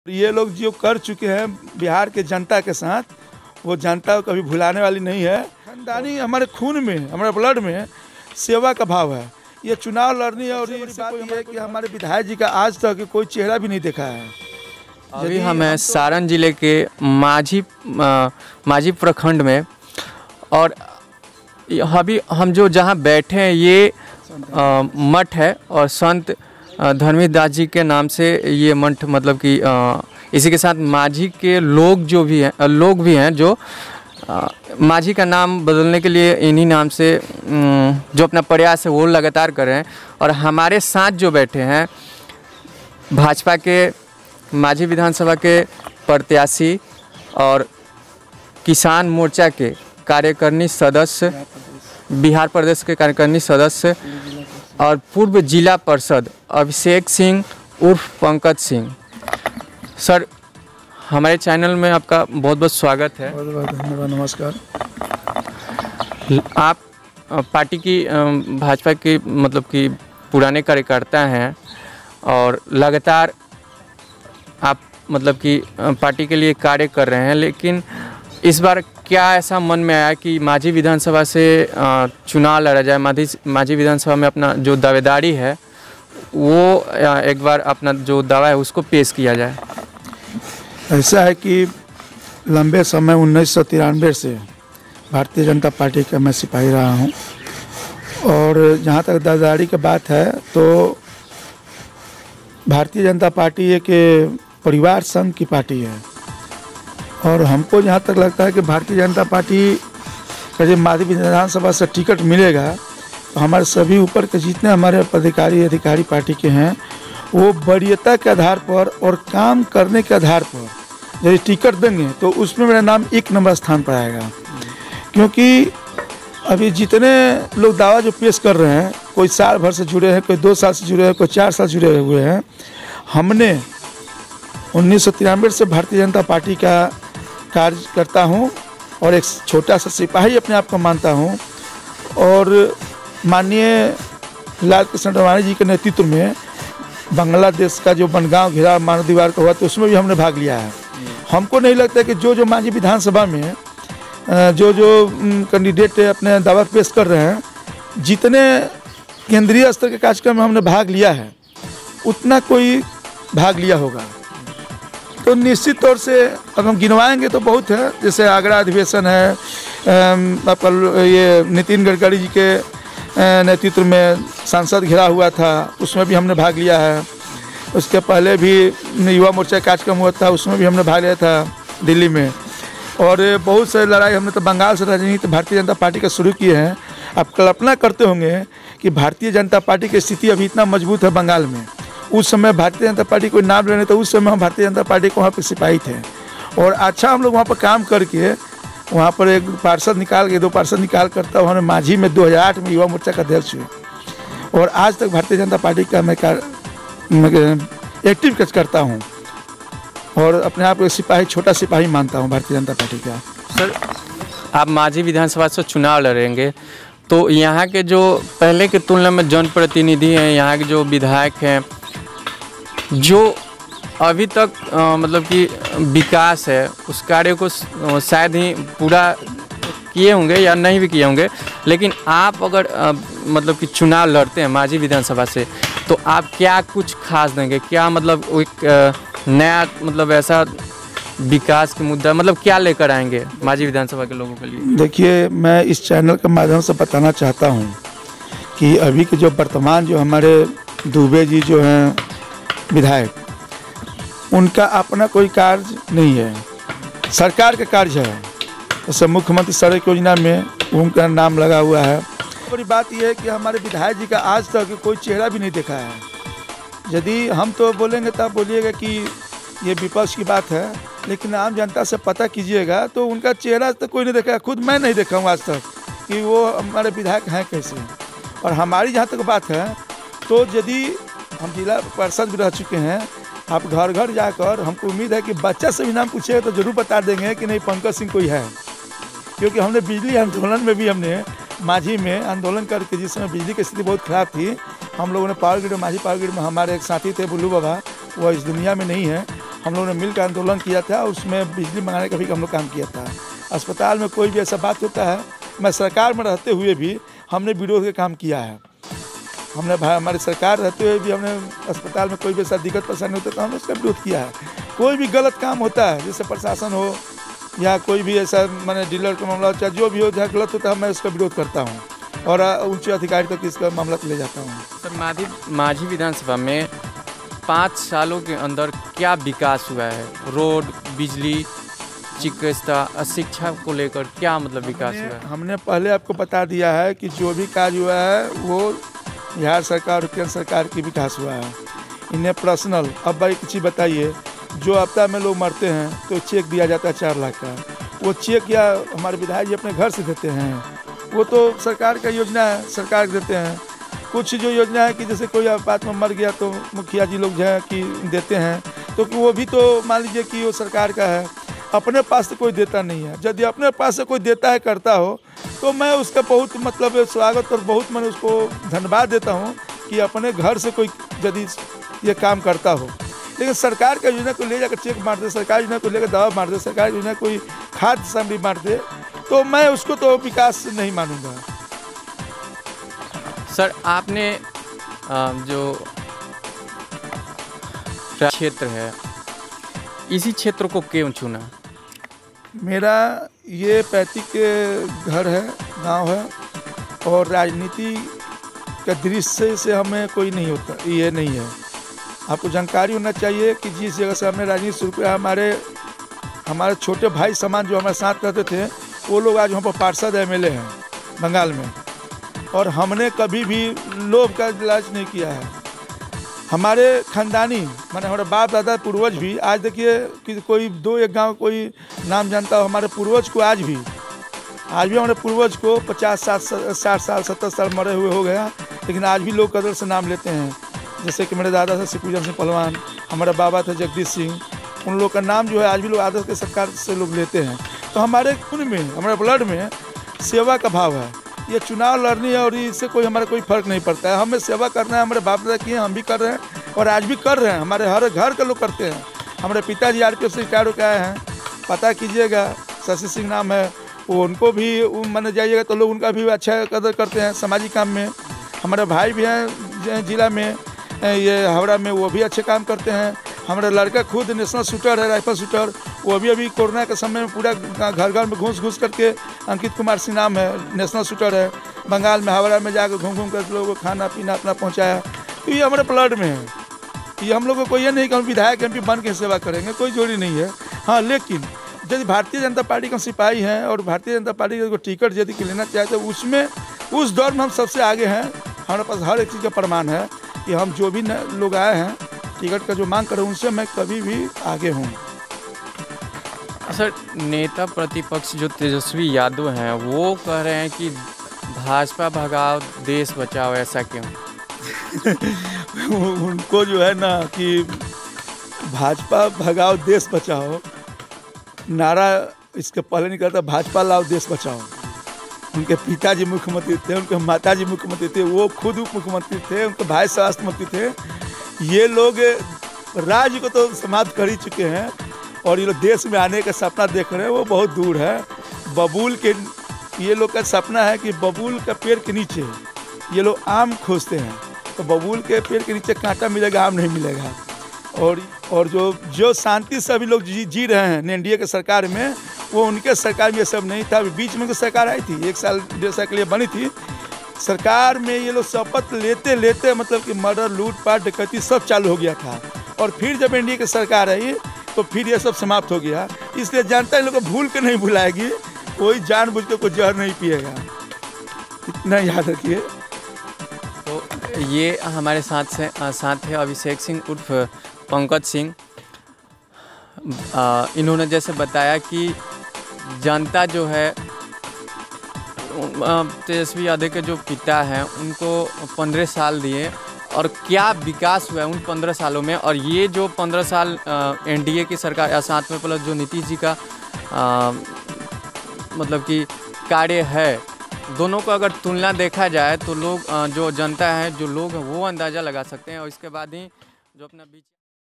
ये लोग जो कर चुके हैं बिहार के जनता के साथ, वो जनता को कभी भुलाने वाली नहीं है। खानदानी हमारे खून में, हमारे ब्लड में सेवा का भाव है। ये चुनाव लड़नी है और ये बात ये है कि हमारे विधायक जी का आज तक कोई चेहरा भी नहीं देखा है। अभी हम हैं सारण जिले के माझी प्रखंड में, और अभी हम जो जहाँ बैठे हैं ये मठ है, और संत धर्मी दास जी के नाम से ये मठ, मतलब कि इसी के साथ माझी के लोग भी हैं जो माझी का नाम बदलने के लिए इन्हीं नाम से जो अपना प्रयास है वो लगातार कर रहे हैं। और हमारे साथ जो बैठे हैं भाजपा के माझी विधानसभा के प्रत्याशी और किसान मोर्चा के कार्यकारिणी सदस्य, बिहार प्रदेश के कार्यकारिणी सदस्य और पूर्व जिला पार्षद अभिषेक सिंह उर्फ पंकज सिंह। सर, हमारे चैनल में आपका बहुत बहुत स्वागत है। बहुत बहुत धन्यवाद, नमस्कार। आप पार्टी की भाजपा की मतलब कि पुराने कार्यकर्ता हैं और लगातार आप मतलब कि पार्टी के लिए कार्य कर रहे हैं, लेकिन इस बार क्या ऐसा मन में आया कि माझी विधानसभा से चुनाव लड़ा जाए, माझी विधानसभा में अपना जो दावेदारी है वो एक बार अपना जो दावा है उसको पेश किया जाए? ऐसा है कि लंबे समय 1993 से भारतीय जनता पार्टी का मैं सिपाही रहा हूँ, और जहाँ तक दावेदारी की बात है तो भारतीय जनता पार्टी एक परिवार संघ की पार्टी है, और हमको जहाँ तक लगता है कि भारतीय जनता पार्टी का जब माझी विधानसभा से टिकट मिलेगा तो हमारे सभी ऊपर के जितने हमारे अधिकारी पार्टी के हैं वो वरीयता के आधार पर और काम करने के आधार पर यदि टिकट देंगे तो उसमें मेरा नाम 1 नंबर स्थान पर आएगा। क्योंकि अभी जितने लोग दावा जो पेश कर रहे हैं, कोई साल भर से जुड़े हैं, कोई 2 साल से जुड़े हैं, कोई 4 साल जुड़े हुए हैं, हमने 1993 से भारतीय जनता पार्टी का कार्य करता हूँ और एक छोटा सा सिपाही अपने आप को मानता हूँ। और माननीय लाल कृष्ण आडवाणी जी के नेतृत्व में बांग्लादेश का जो बनगांव घेराव मानव दीवार का हुआ तो उसमें भी हमने भाग लिया है। हमको नहीं लगता कि जो माझी विधानसभा में जो कैंडिडेट अपने दावा पेश कर रहे हैं, जितने केंद्रीय स्तर के कार्यक्रम में हमने भाग लिया है उतना कोई भाग लिया होगा। तो निश्चित तौर से अगर हम गिनवाएंगे तो बहुत है, जैसे आगरा अधिवेशन है, आपका ये नितिन गडकरी जी के नेतृत्व में सांसद घिरा हुआ था, उसमें भी हमने भाग लिया है। उसके पहले भी युवा मोर्चा कार्यक्रम हुआ था, उसमें भी हमने भाग लिया था दिल्ली में। और बहुत सारी लड़ाई हमने तो बंगाल से राजनीति भारतीय जनता पार्टी का शुरू किए हैं। आप कल्पना करते होंगे कि भारतीय जनता पार्टी की स्थिति अभी इतना मजबूत है बंगाल में। उस समय भारतीय जनता पार्टी को नाम लेने तो उस समय हम भारतीय जनता पार्टी को वहाँ पर सिपाही थे, और अच्छा हम लोग वहाँ पर काम करके वहाँ पर 1 पार्षद निकाल के 2 पार्षद निकाल करता हूँ। माझी में 2008 में युवा मोर्चा का अध्यक्ष हुए, और आज तक भारतीय जनता पार्टी का मैं एक्टिव करता हूँ और अपने आप को सिपाही, छोटा सिपाही मानता हूँ भारतीय जनता पार्टी का। सर, आप माझी विधानसभा से चुनाव लड़ेंगे तो यहाँ के जो पहले के तुलना में जनप्रतिनिधि हैं, यहाँ के जो विधायक हैं, जो अभी तक मतलब कि विकास है उस कार्य को शायद ही पूरा किए होंगे या नहीं भी किए होंगे, लेकिन आप अगर मतलब कि चुनाव लड़ते हैं माझी विधानसभा से तो आप क्या कुछ खास देंगे? क्या मतलब एक नया मतलब ऐसा विकास के मुद्दा मतलब क्या लेकर आएंगे माझी विधानसभा के लोगों के लिए? देखिए, मैं इस चैनल के माध्यम से बताना चाहता हूँ कि अभी के जो वर्तमान जो हमारे दुबे जी जो हैं विधायक, उनका अपना कोई कार्य नहीं है, सरकार का कार्य है। जैसे मुख्यमंत्री सड़क योजना में उनका नाम लगा हुआ है। बड़ी बात यह है कि हमारे विधायक जी का आज तक कोई चेहरा भी नहीं देखा है। यदि हम तो बोलेंगे तब बोलिएगा कि ये विपक्ष की बात है, लेकिन आम जनता से पता कीजिएगा तो उनका चेहरा तो कोई नहीं देखा। खुद मैं नहीं देखा हूँ आज तक कि वो हमारे विधायक हैं कैसे। और हमारी जहाँ तक बात है तो यदि हम जिला पार्षद भी रह चुके हैं, आप घर घर जाकर, हमको उम्मीद है कि बच्चा से भी नाम पूछेगा तो ज़रूर बता देंगे कि नहीं पंकज सिंह कोई है। क्योंकि हमने बिजली आंदोलन में भी हमने माझी में आंदोलन करके, जिस समय बिजली की स्थिति बहुत ख़राब थी, हम लोगों ने पावर ग्रिड, माझी पावर ग्रिड में हमारे एक साथी थे बुल्लू बाबा, वो इस दुनिया में नहीं है, हम लोगों ने मिलकर आंदोलन किया था, उसमें बिजली मंगाने का भी हम लोग काम किया था। अस्पताल में कोई भी ऐसा बात होता है, मैं सरकार में रहते हुए भी हमने विरोध का काम किया है। हमने हमारी सरकार रहते हुए भी हमने अस्पताल में कोई भी ऐसा दिक्कत परेशानी होता है तो हमने उसका विरोध किया है। कोई भी गलत काम होता है, जैसे प्रशासन हो या कोई भी ऐसा मैंने डीलर का मामला, चाहे जो भी हो, जहाँ गलत होता है मैं उसका विरोध करता हूँ और उच्च अधिकारी तक इसका मामला ले जाता हूँ। सर, माझी विधानसभा में 5 सालों के अंदर क्या विकास हुआ है? रोड, बिजली, चिकित्सा, शिक्षा को लेकर क्या मतलब विकास हुआ है? हमने पहले आपको बता दिया है कि जो भी कार्य हुआ है वो बिहार सरकार और केंद्र सरकार की विकास हुआ है। इन्हें पर्सनल, अब भाई एक चीज़ बताइए, जो हफ्ता में लोग मरते हैं तो चेक दिया जाता है 4 लाख का, वो चेक या हमारे विधायक जी अपने घर से देते हैं? वो तो सरकार का योजना है, सरकार देते हैं। कुछ जो योजना है कि जैसे कोई आपात में मर गया तो मुखिया जी लोग जो है कि देते हैं, तो वो भी तो मान लीजिए कि वो सरकार का है, अपने पास से कोई देता नहीं है। यदि अपने पास से कोई देता है, करता हो, तो मैं उसका बहुत मतलब स्वागत और बहुत मैं उसको धन्यवाद देता हूँ कि अपने घर से कोई यदि ये काम करता हो। लेकिन सरकार का योजना को ले जाकर चेक मार दे, सरकार योजना को लेकर दवा मार दे, सरकार योजना कोई खाद्य सामग्री मार दे, तो मैं उसको तो विकास नहीं मानूंगा। सर, आपने जो क्षेत्र है, इसी क्षेत्र को क्यों चुना? मेरा ये पैतृक के घर है, गांव है, और राजनीति का दृश्य से हमें कोई नहीं होता, ये नहीं है। आपको जानकारी होना चाहिए कि जिस जगह से हमने राजनीति शुरू किया, हमारे छोटे भाई समान जो हमारे साथ रहते थे, वो लोग आज वहाँ पर पार्षद MLA हैं बंगाल में, और हमने कभी भी लोभ का लालच नहीं किया है। हमारे खानदानी माने हमारे बाप दादा पूर्वज भी, आज देखिए कि कोई 2-1 गांव कोई नाम जानता हो, हमारे पूर्वज को आज भी हमारे पूर्वज को 50-60 साल 70 साल मरे हुए हो गया, लेकिन आज भी लोग कदर से नाम लेते हैं। जैसे कि मेरे दादा थे सिकुजन सिंह पहलवान, हमारे बाबा थे जगदीश सिंह, उन लोग का नाम जो है आज भी लोग आदर के सत्कार से लोग लेते हैं। तो हमारे खून में, हमारे ब्लड में सेवा का भाव है। ये चुनाव लड़नी है और इससे कोई हमारा कोई फर्क नहीं पड़ता है। हमें सेवा करना है, हमारे बाप दादा किए, हम भी कर रहे हैं और आज भी कर रहे हैं। हमारे हर घर के लोग करते हैं। हमारे पिताजी RPF से रिटायर होकर आए हैं, पता कीजिएगा, शशि सिंह नाम है, वो उनको भी माने जाइएगा तो लोग उनका भी अच्छा कदर करते हैं सामाजिक काम में। हमारे भाई भी हैं जिला में, ये हावड़ा में, वो भी अच्छे काम करते हैं। हमारा लड़का खुद नेशनल शूटर है, राइफल शूटर, वो भी अभी कोरोना के समय में पूरा घर घर में घुस करके, अंकित कुमार सिंह नाम है, नेशनल शूटर है, बंगाल में हावड़ा में जाकर घूम कर लोगों को खाना पीना अपना पहुंचाया। तो ये हमारे ब्लड में है। ये हम लोगों को ये नहीं कि हम विधायक MP बन के सेवा करेंगे, कोई जोड़ी नहीं है। हाँ, लेकिन यदि भारतीय जनता पार्टी का सिपाही हैं और भारतीय जनता पार्टी को टिकट यदि लेना चाहे तो उसमें उस दौर में हम सबसे आगे हैं। हमारे पास हर एक चीज़ का प्रमाण है कि हम जो भी लोग आए हैं टिकट का जो मांग करें, उनसे मैं कभी भी आगे हूँ। सर, नेता प्रतिपक्ष जो तेजस्वी यादव हैं, वो कह रहे हैं कि भाजपा भगाओ देश बचाओ, ऐसा क्यों? उनको जो है ना कि भाजपा भगाओ देश बचाओ नारा इसके पहले नहीं करता, भाजपा लाओ देश बचाओ। उनके पिताजी मुख्यमंत्री थे, उनके माताजी मुख्यमंत्री थे, वो खुद उप मुख्यमंत्री थे, उनके भाई स्वास्थ्य मंत्री थे। ये लोग राज्य को तो समाप्त कर ही चुके हैं और ये लोग देश में आने का सपना देख रहे हैं, वो बहुत दूर है। बबूल के ये लोग का सपना है कि बबूल का पेड़ के नीचे ये लोग आम खोजते हैं, तो बबूल के पेड़ के नीचे कांटा मिलेगा, आम नहीं मिलेगा। और जो शांति से अभी लोग जी रहे हैं NDA के सरकार में, वो उनके सरकार में ये सब नहीं था। बीच में तो सरकार आई थी, 1 साल 1.5 साल के लिए बनी थी सरकार में। ये लोग शपथ लेते लेते मतलब कि मर्डर, लूटपाट, डकैती सब चालू हो गया था। और फिर जब NDA की सरकार आई तो फिर ये सब समाप्त हो गया। इसलिए जनता इन लोग को भूल के नहीं भुलाएगी, कोई जानबूझ के कोई जहर नहीं पिएगा, इतना याद रखिए। तो ये हमारे साथ है अभिषेक सिंह उर्फ पंकज सिंह। इन्होंने जैसे बताया कि जनता जो है तेजस्वी यादव के जो पिता हैं उनको 15 साल दिए और क्या विकास हुआ है उन 15 सालों में, और ये जो 15 साल NDA की सरकार या साथ में प्लस जो नीतीश जी का मतलब कि कार्य है, दोनों को अगर तुलना देखा जाए तो लोग जो जनता है, जो लोग हैं, वो अंदाज़ा लगा सकते हैं। और इसके बाद ही जो अपना बीच